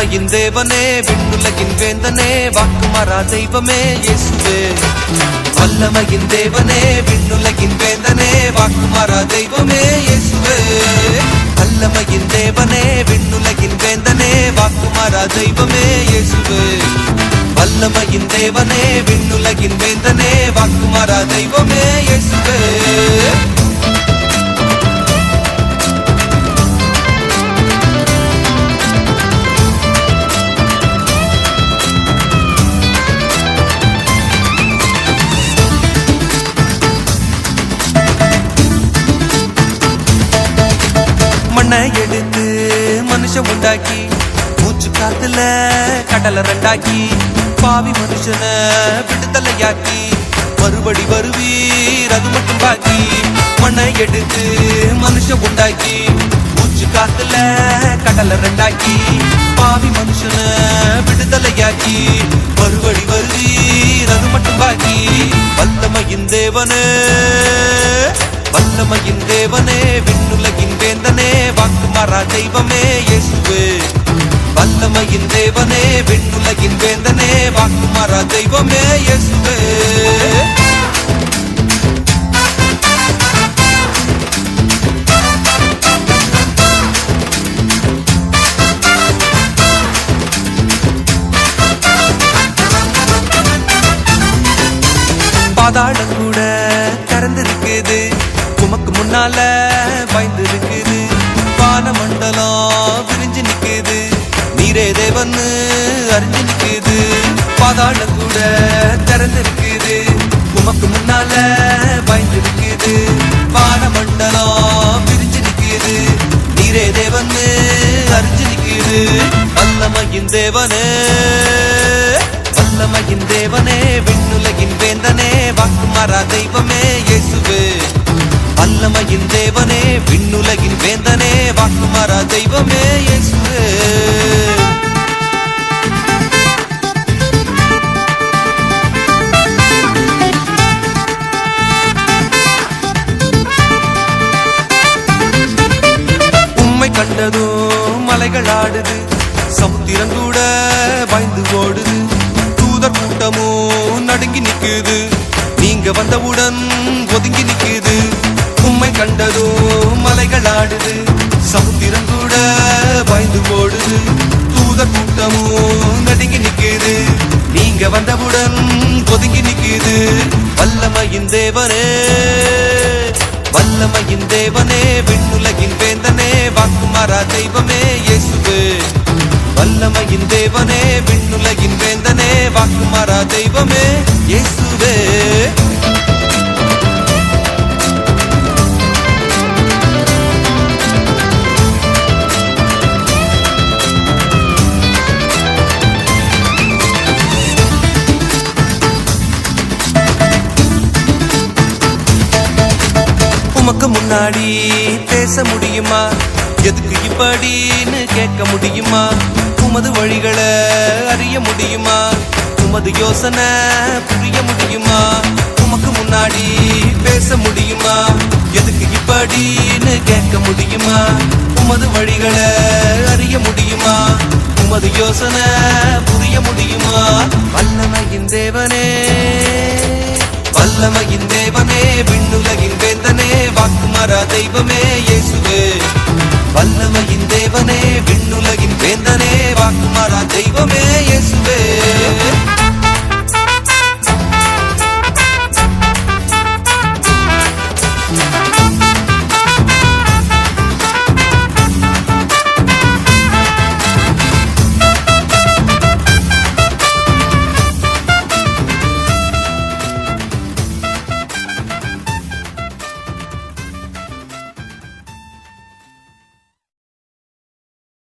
வல்லமையின் தேவனே விண்ணுலகின் வேந்தனே வாக்குமாறா தெய்வமே இயேசுவே. வல்லமையின் தேவனே விண்ணுலகின் வேந்தனே வாக்குமாறா தெய்வமே இயேசுவே. வல்லமையின் தேவனே விண்ணுலகின் வேந்தனே வாக்குமாறா தெய்வமே இயேசுவே. வல்லமையின் தேவனே விண்ணுலகின் வேந்தனே வாக்குமாறா தெய்வமே இயேசுவே. மண்ணை எடுத்து மனுஷன் உண்டாக்கி மூச்சு காத்துல கடலை ரெண்டாக்கி பாவி மனுஷன விடுதலையாக்கி மறுபடி வருவீர் அது மட்டும் பாக்கி. மண்ணை எடுத்து மனுஷன் உண்டாக்கி மூச்சு காத்துல கடலை ரெண்டாக்கி பாவி மனுஷன விடுதலையாக்கி மறுபடி வருவீர் அது மட்டும் பாக்கி. வல்லமையின் தேவனே வல்லமையின் தேவனே விண்ணுலகின் வேந்தனே வாக்குமாறா தெய்வமே இயேசுவே. வல்லமையின் தேவனே விண்ணுலகின் வேந்தனே வாக்குமாறா தெய்வமே இயேசுவே. பாதாளம் கூட திறந்திருக்குது உமக்கு முன்னால பயந்து இருக்குது. வானமண்டலம் விரிஞ்சு நிக்குது நீரே தேவன்னு அறிஞ்சு நிக்குது. பாதாளம் கூட திறந்திருக்குது உமக்கு முன்னால பயந்து இருக்குது. வானமண்டலம் விரிஞ்சு நிக்குது நீரே தேவன்னு அறிஞ்சு நிக்குது. வல்லமையின் தேவனே வல்லமையின் தேவனே விண்ணுலகின் வேந்தனே வாக்குமாறா தெய்வமே இயேசுவே. வல்லமையின் தேவனே விண்ணுலகின் வேந்தனே வாக்குமாறா தெய்வமே இயேசுவே. உம்மை கண்டதும் மலைகள் ஆடுது சமுத்திரம் கூட பயந்து ஓடுது. தூதர் கூட்டமும் நடுங்கி நிக்குது நீங்க வந்தவுடன் ஒதுங்கி நிக்குது. உம்மை கண்டதும் மலைகள் ஆடுது சமுத்திரம் கூட பயந்து ஓடுது. தூதர் கூட்டமும் நடுங்கி நிக்குது நீங்க வந்தவுடன் ஒதுங்கி நிக்குது. வல்லமையின் தேவனே வல்லமையின் தேவனே விண்ணுலகின் வேந்தனே வாக்குமாறா தெய்வமே இயேசுவே. வல்லமையின் தேவனே விண்ணுலகின் வேந்தனே வாக்குமாறா தெய்வமே இயேசுவே. உமக்கு முன்னாடி பேச முடியுமா எதுக்கு இப்படின்னு கேட்க முடியுமா. உமது வழிகளை அறிய முடியுமா உமது யோசனை புரிய முடியுமா. உமக்கு முன்னாடி பேச முடியுமா எதுக்கு இப்படின்னு கேட்க முடியுமா. உமது வழிகளை அறிய முடியுமா உமது யோசனை புரிய முடியுமா. வல்லமையின் தேவனே வல்லமையின் தேவனே விண்ணுலகின் வேந்தனே வாக்குமாறா தெய்வமே இயேசுவே. வல்லமையின் தேவனே விண்ணுலகின் வேந்தனே வாக்குமாறா தெய்வமே இயேசுவே.